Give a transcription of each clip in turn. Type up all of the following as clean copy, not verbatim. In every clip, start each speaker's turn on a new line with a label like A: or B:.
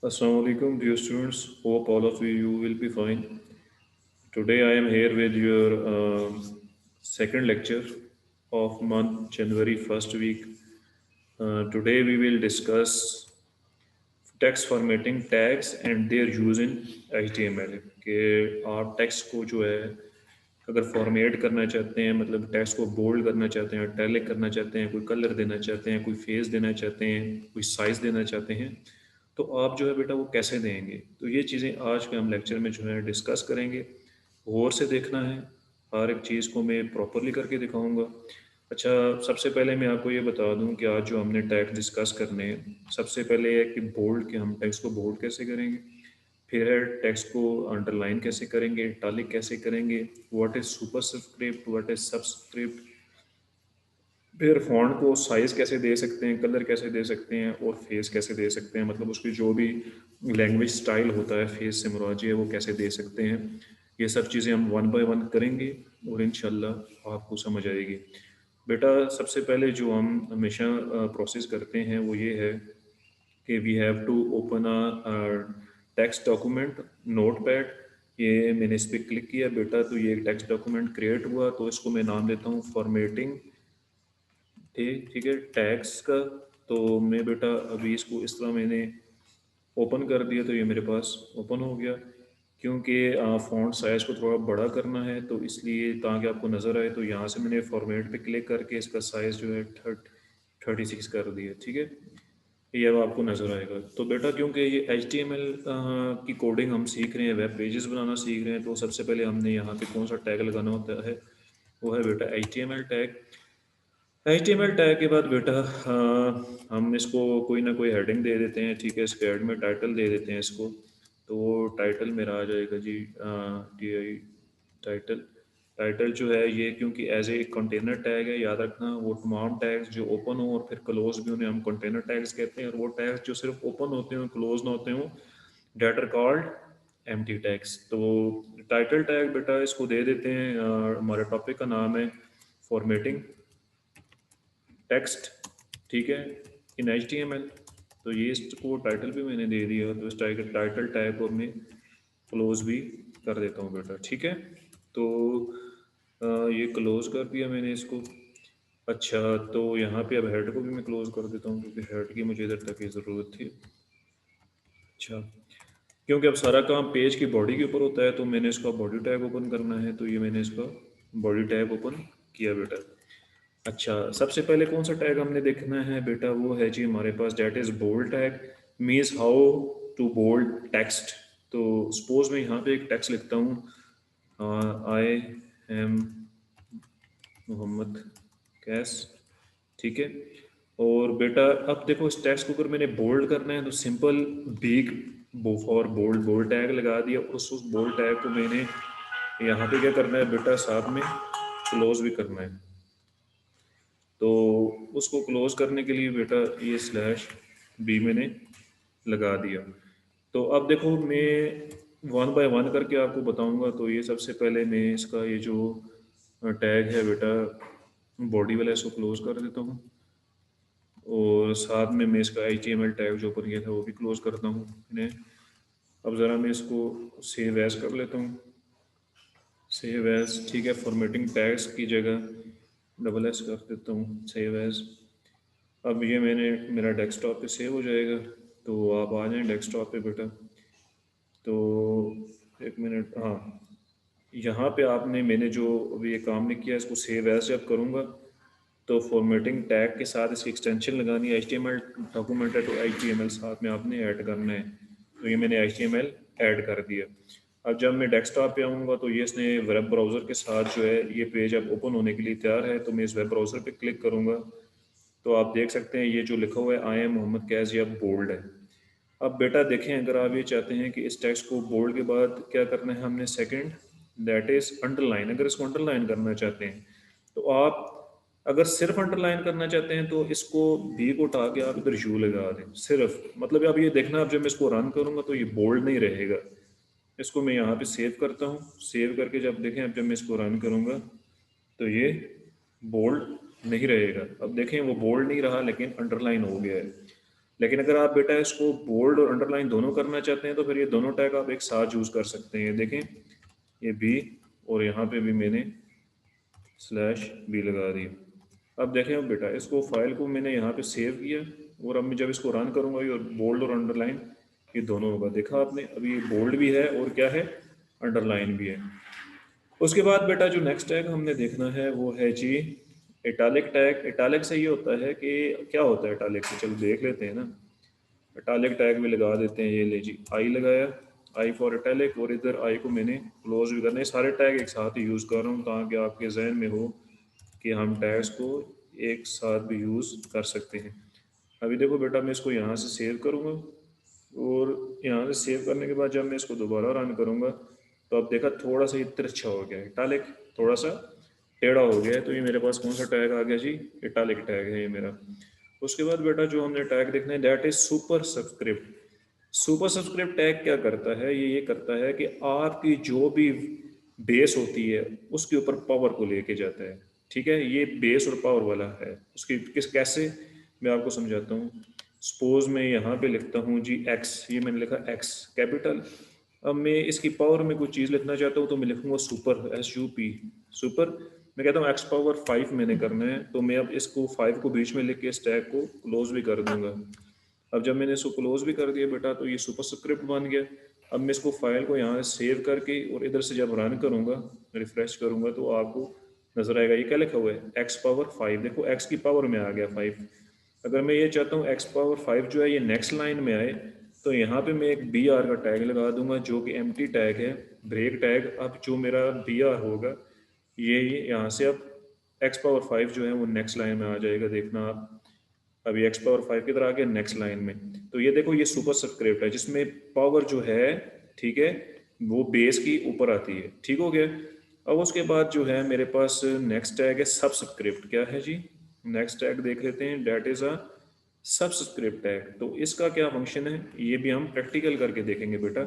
A: Assalamu alaikum, dear students. Hope all of you will be fine. Today I am here with your second lecture of month January first week. Today we will discuss text formatting tags and their use in HTML कि आप text को जो है अगर format करना चाहते हैं, मतलब टेक्स्ट को बोल्ड करना चाहते हैं, टैलिक करना चाहते हैं, कोई कलर देना चाहते हैं, कोई फेस देना चाहते हैं, कोई साइज़ देना चाहते हैं, तो आप जो है बेटा वो कैसे देंगे। तो ये चीज़ें आज के हम लेक्चर में जो है डिस्कस करेंगे। गौर से देखना है, हर एक चीज़ को मैं प्रॉपरली करके दिखाऊंगा। अच्छा, सबसे पहले मैं आपको ये बता दूं कि आज जो हमने टैग डिस्कस करने हैं, सबसे पहले है कि बोल्ड, के हम टेक्स्ट को बोल्ड कैसे करेंगे। फिर है टेक्स्ट को अंडरलाइन कैसे करेंगे, इटालिक कैसे करेंगे, what is superscript, what is subscript. फिर फॉन्ट को साइज़ कैसे दे सकते हैं, कलर कैसे दे सकते हैं, और फेस कैसे दे सकते हैं, मतलब उसकी जो भी लैंग्वेज स्टाइल होता है, फेस से मुराद है, वो कैसे दे सकते हैं। ये सब चीज़ें हम वन बाय वन करेंगे और इंशाल्लाह आपको समझ आएगी। बेटा सबसे पहले जो हम हमेशा प्रोसेस करते हैं वो ये है कि we have to open a text document notepad. ये मैंने इस पर क्लिक किया बेटा, तो ये एक टेक्स्ट डॉक्यूमेंट क्रिएट हुआ, तो इसको मैं नाम देता हूँ फॉर्मेटिंग। ठीक ठीक है, टैग्स का। तो मैं बेटा अभी इसको इस तरह मैंने ओपन कर दिया, तो ये मेरे पास ओपन हो गया। क्योंकि फ़ॉन्ट साइज़ को थोड़ा बड़ा करना है, तो इसलिए ताकि आपको नज़र आए, तो यहाँ से मैंने फॉर्मेट पे क्लिक करके इसका साइज़ जो है 36 कर दिया। ठीक है, ये अब आपको नज़र आएगा। तो बेटा क्योंकि ये HTML की कोडिंग हम सीख रहे हैं, वेब पेजेस बनाना सीख रहे हैं, तो सबसे पहले हमने यहाँ पे कौन सा टैग लगाना होता है, वो है बेटा HTML टैग। HTML टैग के बाद बेटा हम इसको कोई ना कोई हेडिंग दे देते हैं। ठीक है, इसके हेड में टाइटल दे देते हैं इसको। तो टाइटल मेरा आ जाएगा जी TI टाइटल। टाइटल जो है ये, क्योंकि एज ए कंटेनर टैग है, याद रखना वो तमाम टैग्स जो ओपन हो और फिर क्लोज भी, उन्हें हम कंटेनर टैग्स कहते हैं। और वो टैग्स जो सिर्फ ओपन होते हैं, क्लोज ना होते हों, that are called empty tags. तो टाइटल टैग बेटा इसको दे देते हैं, हमारे टॉपिक का नाम है फॉर्मेटिंग टेक्स्ट। ठीक है, इन HTML। तो ये इसको टाइटल भी मैंने दे दिया, तो इस टाइटल टैग को मैं क्लोज भी कर देता हूँ बेटा। ठीक है, तो ये क्लोज कर दिया मैंने इसको। अच्छा, तो यहाँ पे अब हेड को भी मैं क्लोज कर देता हूँ, क्योंकि हेड की मुझे इधर तक की ज़रूरत थी। अच्छा, क्योंकि अब सारा काम पेज की बॉडी के ऊपर होता है, तो मैंने इसका बॉडी टैग ओपन करना है, तो ये मैंने इसका बॉडी टैग ओपन किया बेटा। अच्छा, सबसे पहले कौन सा टैग हमने देखना है बेटा, वो है जी हमारे पास that is bold tag. Means how to bold text. तो सपोज मैं यहाँ पे एक टेक्स्ट लिखता हूँ, आई एम मोहम्मद कैस। ठीक है, और बेटा अब देखो इस टेक्स्ट को अगर मैंने बोल्ड करना है, तो simple big for bold bold tag लगा दिया। उस बोल्ड टैग को मैंने यहाँ पे क्या करना है बेटा, साथ में क्लोज भी करना है। तो उसको क्लोज करने के लिए बेटा ये स्लैश बी मैंने लगा दिया। तो अब देखो मैं वन बाय वन करके आपको बताऊंगा। तो ये सबसे पहले मैं इसका ये जो टैग है बेटा बॉडी वाला, इसको क्लोज कर देता हूँ, और साथ में मैं इसका HTML टैग जो ऊपर गया था वो भी क्लोज करता हूँ इन्हें। अब ज़रा मैं इसको सेव एज कर लेता हूँ, सेव एज। ठीक है, फॉर्मेटिंग टैग्स की जगह डबल एस कर देता हूँ, सेव एज। अब ये मैंने मेरा डेस्कटॉप पे सेव हो जाएगा। तो आप आ जाएं डेस्कटॉप पे बेटा। तो एक मिनट, हाँ, यहाँ पे आपने मैंने जो अभी ये काम नहीं किया, इसको सेव एज जब करूँगा, तो फॉर्मेटिंग टैग के साथ इसकी एक्सटेंशन लगानी है। HTML डॉक्यूमेंट है, तो HTML साथ में आपने ऐड करना है। तो ये मैंने HTML ऐड कर दिया। अब जब मैं डेस्कटॉप पे आऊँगा, तो ये इसने वेब ब्राउज़र के साथ जो है ये पेज अब ओपन होने के लिए तैयार है। तो मैं इस वेब ब्राउज़र पे क्लिक करूँगा, तो आप देख सकते हैं ये जो लिखा हुआ है आई एम मोहम्मद कैज़, ये अब बोल्ड है। अब बेटा देखें, अगर आप ये चाहते हैं कि इस टेक्स्ट को बोल्ड के बाद क्या करना है हमने, सेकंड, दैट इज़ अंडरलाइन। अगर इसको अंडरलाइन करना चाहते हैं, तो आप अगर सिर्फ अंडरलाइन करना चाहते हैं, तो इसको बी को उठा के आप इधर यू लगा दें सिर्फ। मतलब अब ये देखना, अब जब मैं इसको रन करूँगा तो ये बोल्ड नहीं रहेगा। इसको मैं यहाँ पे सेव करता हूँ, सेव करके जब देखें, अब जब मैं इसको रन करूँगा, तो ये बोल्ड नहीं रहेगा। अब देखें वो बोल्ड नहीं रहा, लेकिन अंडरलाइन हो गया है। लेकिन अगर आप बेटा इसको बोल्ड और अंडरलाइन दोनों करना चाहते हैं तो फिर ये दोनों टैग आप एक साथ यूज़ कर सकते हैं। देखें ये बी और यहाँ पे भी मैंने स्लैश बी लगा दिया। अब देखें अब बेटा इसको फाइल को मैंने यहाँ पे सेव किया और अब मैं जब इसको रन करूँगा ये बोल्ड और अंडरलाइन ये दोनों होगा। देखा आपने, अभी ये बोल्ड भी है और क्या है, अंडरलाइन भी है। उसके बाद बेटा जो नेक्स्ट टैग हमने देखना है वो है जी इटालिक टैग। इटालिक से ये होता है कि क्या होता है इटालिक से, चलो देख लेते हैं ना। इटालिक टैग भी लगा देते हैं, ये ले जी आई लगाया, आई फॉर इटालिक, और इधर आई को मैंने क्लोज भी करना है। सारे टैग एक साथ ही यूज़ कर रहा हूँ ताकि आपके जहन में हो कि हम टैग्स को एक साथ भी यूज़ कर सकते हैं। अभी देखो बेटा मैं इसको यहाँ से सेव करूँगा और यहाँ से सेव करने के बाद जब मैं इसको दोबारा रन करूँगा तो अब देखा थोड़ा सा ये तिरछा हो गया है, इटालिक थोड़ा सा टेढ़ा हो गया है। तो ये मेरे पास कौन सा टैग आ गया जी, इटालिक टैग है ये मेरा। उसके बाद बेटा जो हमने टैग देखना है that is super subscript. Super subscript tag क्या करता है, ये करता है कि आपकी जो भी बेस होती है उसके ऊपर पावर को लेके जाता है। ठीक है, ये बेस और पावर वाला है। उसकी किस कैसे, मैं आपको समझाता हूँ। सपोज मैं यहाँ पे लिखता हूँ जी एक्स, ये मैंने लिखा एक्स कैपिटल। अब मैं इसकी पावर में कोई चीज़ लिखना चाहता हूँ तो मैं लिखूँगा super, S U P, super. मैं कहता हूँ एक्स पावर 5 मैंने करना है तो मैं अब इसको 5 को बीच में लिख के इस टैग को क्लोज भी कर दूंगा। अब जब मैंने इसको क्लोज भी कर दिया बेटा तो ये सुपर स्क्रिप्ट बन गया। अब मैं इसको फाइल को यहाँ सेव करके और इधर से जब रन करूँगा, रिफ्रेश करूँगा तो आपको नजर आएगा ये क्या लिखा हुआ है, एक्स पावर 5। देखो एक्स की पावर में आ गया 5। अगर मैं ये चाहता हूँ एक्स पावर 5 जो है ये नेक्स्ट लाइन में आए तो यहाँ पे मैं एक बी आर का टैग लगा दूंगा जो कि एम्प्टी टैग है, ब्रेक टैग। अब जो मेरा बी आर होगा ये यहाँ से अब एक्स पावर 5 जो है वो नेक्स्ट लाइन में आ जाएगा। देखना आप, अभी एक्स पावर 5 की तरह आ गया नेक्स्ट लाइन में। तो ये देखो ये सुपर स्क्रिप्ट है जिसमें पावर जो है, ठीक है, वो बेस की ऊपर आती है। ठीक हो गया। अब उसके बाद जो है मेरे पास नेक्स्ट टैग है सबस्क्रिप्ट। क्या है जी, नेक्स्ट टैग देख लेते हैं, that is a subscript tag. तो इसका क्या फंक्शन है ये भी हम प्रैक्टिकल करके देखेंगे बेटा।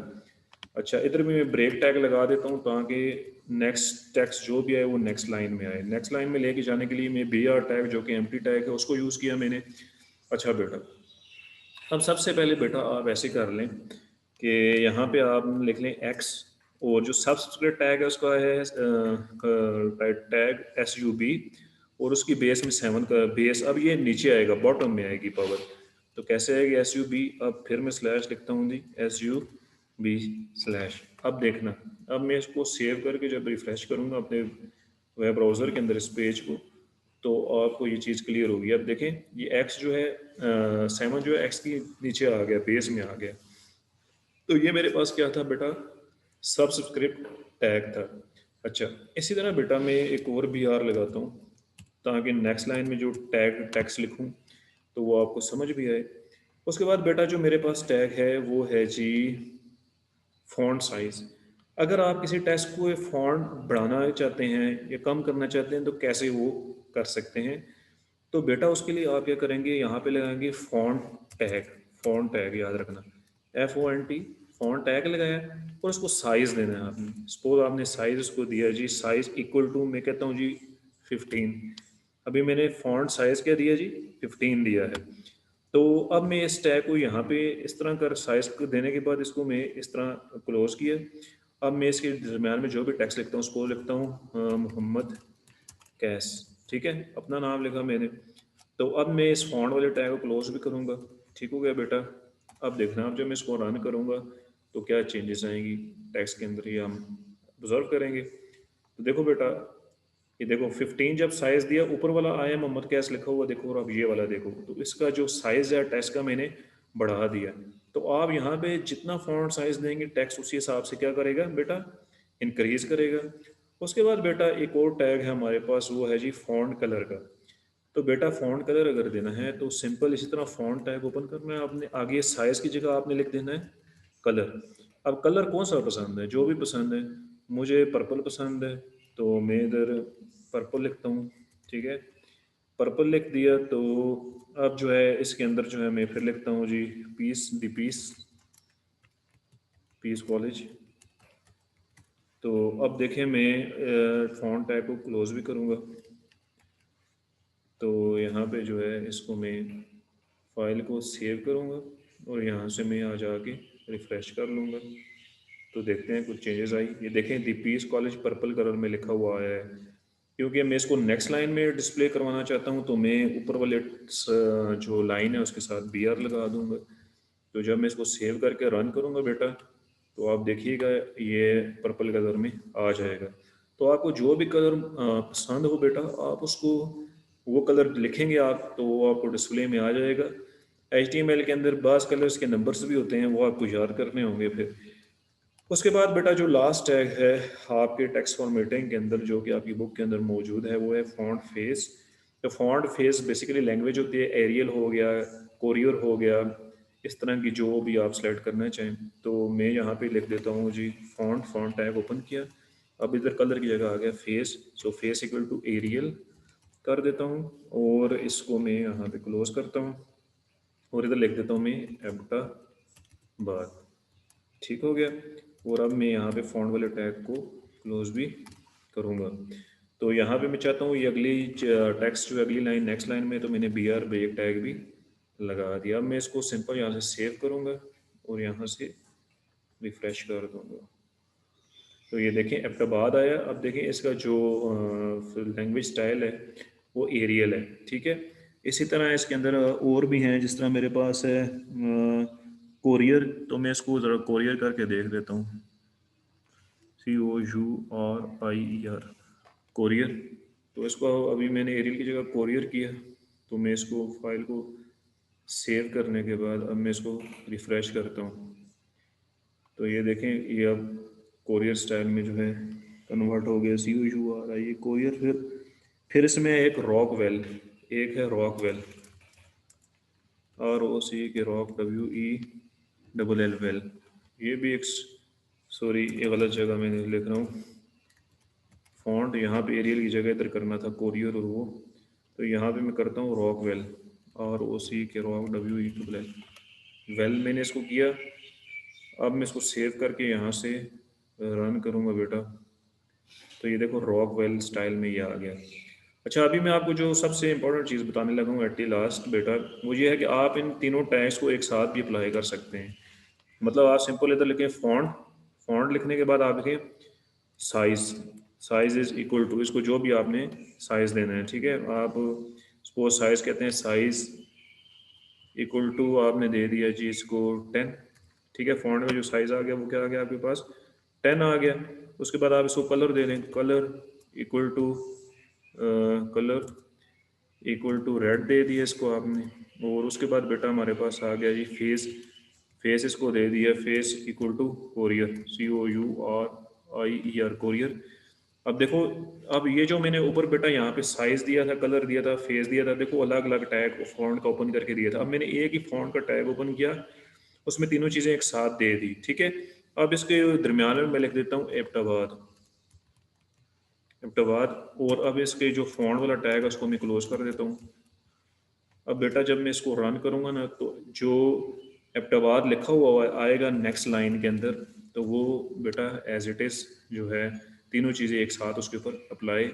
A: अच्छा इधर भी मैं ब्रेक टैग लगा देता हूँ ताकि नेक्स्ट टेक्स्ट जो भी है वो नेक्स्ट लाइन में आए। नेक्स्ट लाइन में लेके जाने के लिए मैं बी आर टैग जो कि एम्प्टी टैग है उसको यूज़ किया मैंने। अच्छा बेटा अब सबसे पहले बेटा आप ऐसे कर लें कि यहाँ पे आप लिख लें एक्स और जो सबस्क्रिप्ट टैग है उसका है टैग एस यू बी और उसकी बेस में 7 का बेस। अब ये नीचे आएगा, बॉटम में आएगी पावर। तो कैसे आएगी एस यू बी, अब फिर मैं स्लैश लिखता हूँ जी एस यू बी स्लैश। अब देखना, अब मैं इसको सेव करके जब रिफ्रेश करूँगा अपने वेब ब्राउज़र के अंदर इस पेज को तो आपको ये चीज़ क्लियर होगी। अब देखें ये एक्स जो है 7 जो है एक्स की नीचे आ गया, बेस में आ गया। तो ये मेरे पास क्या था बेटा, सबस्क्रिप्ट टैग था। अच्छा इसी तरह बेटा मैं एक और बी आर लगाता हूँ ताकि नेक्स्ट लाइन में जो टैग टेक्स्ट लिखूँ तो वो आपको समझ भी आए। उसके बाद बेटा जो मेरे पास टैग है वो है जी फॉन्ट साइज। अगर आप किसी टेक्स्ट को फॉन्ट बढ़ाना चाहते हैं या कम करना चाहते हैं तो कैसे वो कर सकते हैं। तो बेटा उसके लिए आप क्या करेंगे, यहाँ पे लगाएंगे फॉन्ट टैग। फॉन्ट टैग याद रखना, F O N T, font tag लगाया और उसको साइज देना है आपने। सपोज आपने साइज उसको दिया जी साइज इक्वल टू, मैं कहता हूँ जी 15। अभी मैंने फॉन्ट साइज क्या दिया जी 15 दिया है। तो अब मैं इस टैग को यहाँ पे इस तरह कर साइज को देने के बाद इसको मैं इस तरह क्लोज किया। अब मैं इसके दरम्यान में जो भी टेक्स्ट लिखता हूँ उसको लिखता हूँ मोहम्मद कैश। ठीक है, अपना नाम लिखा मैंने। तो अब मैं इस फॉन्ट वाले टैग को क्लोज भी करूँगा। ठीक हो गया बेटा। अब देखना अब जब मैं इसको रन करूँगा तो क्या चेंजेस आएंगी टेक्स्ट के अंदर, ये हम ऑब्जर्व करेंगे। तो देखो बेटा ये देखो 15 जब साइज दिया ऊपर वाला आया मोहम्मद कैस लिखा हुआ देखो, और अब ये वाला देखो तो इसका जो साइज है टेक्स्ट का मैंने बढ़ा दिया। तो आप यहाँ पे जितना फॉन्ट साइज देंगे टेक्स्ट उसी हिसाब से क्या करेगा बेटा, इंक्रीज करेगा। उसके बाद बेटा एक और टैग है हमारे पास वो है जी फॉन्ट कलर का। तो बेटा फॉन्ट कलर अगर देना है तो सिंपल इसी तरह फॉन्ट टैग ओपन करना है आपने, आगे साइज की जगह आपने लिख देना है कलर। अब कलर कौन सा पसंद है, जो भी पसंद है। मुझे पर्पल पसंद है तो मैं इधर पर्पल लिखता हूँ। ठीक है, पर्पल लिख दिया। तो अब जो है इसके अंदर जो है मैं फिर लिखता हूँ जी पीस, दी पीस, पीस कॉलेज। तो अब देखें मैं फॉन्ट टैग को क्लोज भी करूँगा तो यहाँ पे जो है इसको मैं फाइल को सेव करूँगा और यहाँ से मैं आ जाके रिफ़्रेश कर लूँगा। तो देखते हैं कुछ चेंजेस आई। ये देखें दी पीस कॉलेज पर्पल कलर में लिखा हुआ आया है। क्योंकि मैं इसको नेक्स्ट लाइन में डिस्प्ले करवाना चाहता हूँ तो मैं ऊपर वाले जो लाइन है उसके साथ BR लगा दूँगा। तो जब मैं इसको सेव करके रन करूँगा बेटा, तो आप देखिएगा ये पर्पल कलर में आ जाएगा। तो आपको जो भी कलर पसंद हो बेटा, आप उसको वो कलर लिखेंगे आप तो वो आपको डिस्प्ले में आ जाएगा। HTML के अंदर बाज़ कलर्स के नंबर्स भी होते हैं, वो आपको याद करने होंगे। फिर उसके बाद बेटा जो लास्ट टैग है आपके टेक्स्ट फॉर्मेटिंग के अंदर, जो कि आपकी बुक के अंदर मौजूद है, वो है फॉन्ट फेस। तो फॉन्ट फेस बेसिकली लैंग्वेज होती है, एरियल हो गया, कोरियर हो गया, इस तरह की जो भी आप सेलेक्ट करना चाहें। तो मैं यहाँ पे लिख देता हूँ जी फॉन्ट टैग ओपन किया। अब इधर कलर की जगह आ गया face, so face equal to Arial कर देता हूँ और इसको मैं यहाँ पे क्लोज करता हूँ और इधर लिख देता हूँ मैं एबटा बार। ठीक हो गया। और अब मैं यहाँ पे फॉन्ट वाले टैग को क्लोज भी करूँगा। तो यहाँ पे मैं चाहता हूँ ये अगली टेक्स्ट जो अगली लाइन नेक्स्ट लाइन में, तो मैंने BR ब्रेक टैग भी लगा दिया। अब मैं इसको सिंपल यहाँ से सेव करूँगा और यहाँ से रिफ्रेश कर दूँगा। तो ये देखें एबटाबाद आया। अब देखें इसका जो लैंग्वेज स्टाइल है वो एरियल है। ठीक है, इसी तरह इसके अंदर और भी हैं, जिस तरह मेरे पास है कोरियर। तो मैं इसको ज़रा कोरियर करके देख देता हूँ, COURIER कोरियर। तो इसको अभी मैंने एरियल की जगह कोरियर किया। तो मैं इसको फाइल को सेव करने के बाद अब मैं इसको रिफ़्रेश करता हूँ। तो ये देखें ये अब कोरियर स्टाइल में जो है कन्वर्ट हो गया, COURIE कोरियर। फिर इसमें एक रॉकवेल, एक है रॉकवेल, ROC के रॉक, WELL वेल। ये भी एक, सॉरी ये गलत जगह मैंने लिख रहा हूँ। फॉन्ट यहाँ पे एरियल की जगह इधर करना था कोरियर और वो, तो यहाँ पे मैं करता हूँ रॉकवेल, ROC के रॉक, WELL वेल मैंने इसको किया। अब मैं इसको सेव करके यहाँ से रन करूँगा बेटा। तो ये देखो रॉकवेल स्टाइल में ये आ गया। अच्छा, अभी मैं आपको जो सबसे इंपॉर्टेंट चीज़ बताने लगा हूँ एट द लास्ट बेटा, वो ये है कि आप इन तीनों टैग्स को एक साथ भी अप्लाई कर सकते हैं। मतलब आप सिंपल इधर लिखें फॉन्ट, फॉन्ट लिखने के बाद आप लिखें size, size is equal to, इसको जो भी आपने साइज़ देना है। ठीक है, आप सपोज साइज़ कहते हैं, साइज़ इक्वल टू आपने दे दिया जी इसको 10। ठीक है, फॉन्ट में जो साइज़ आ गया वो क्या आ गया आपके पास, 10 आ गया। उसके बाद आप इसको कलर दे दें, colour equal to colour equal to red दे दिया इसको आपने। और उसके बाद बेटा हमारे पास आ गया जी फेस, फेस इसको दे दिया face equal to courier, COURIER courier. अब देखो, अब ये जो मैंने ऊपर बेटा यहाँ पे साइज दिया था, कलर दिया था, फेस दिया था, देखो अलग अलग टैग फॉन्ट का ओपन करके दिया था। अब मैंने एक ही फॉन्ट का टैग ओपन किया, उसमें तीनों चीज़ें एक साथ दे दी। ठीक है, अब इसके दरमियान में मैं लिख देता हूँ एबटाबाद, एबटाबाद। और अब इसके जो फॉन्ट वाला टैग है उसको मैं क्लोज कर देता हूँ। अब बेटा जब मैं इसको रन करूँगा ना, तो जो एबटाबाद लिखा हुआ आएगा नेक्स्ट लाइन के अंदर, तो वो बेटा एज इट इज़ जो है तीनों चीज़ें एक साथ उसके ऊपर अप्लाई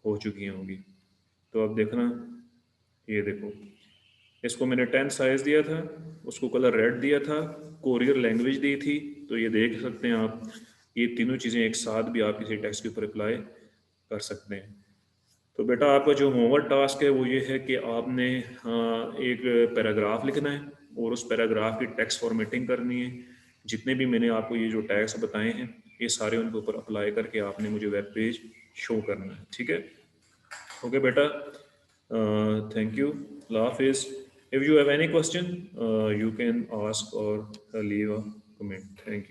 A: हो चुकी होंगी। तो अब देखना, ये देखो इसको मैंने 10 साइज़ दिया था, उसको कलर रेड दिया था, कोरियर लैंग्वेज दी थी। तो ये देख सकते हैं आप, ये तीनों चीज़ें एक साथ भी आप किसी टेक्स्ट के ऊपर अप्लाई कर सकते हैं। तो बेटा आपका जो होमवर्क टास्क है वो ये है कि आपने एक पैराग्राफ लिखना है और उस पैराग्राफ की टेक्स्ट फॉर्मेटिंग करनी है। जितने भी मैंने आपको ये जो टैग्स बताए हैं, ये सारे उनके ऊपर अप्लाई करके आपने मुझे वेब पेज शो करना है। ठीक है, ओके बेटा, थैंक यू, अल्लाह हाफिज़। If you have any question you can ask और leave a comment. Thank you.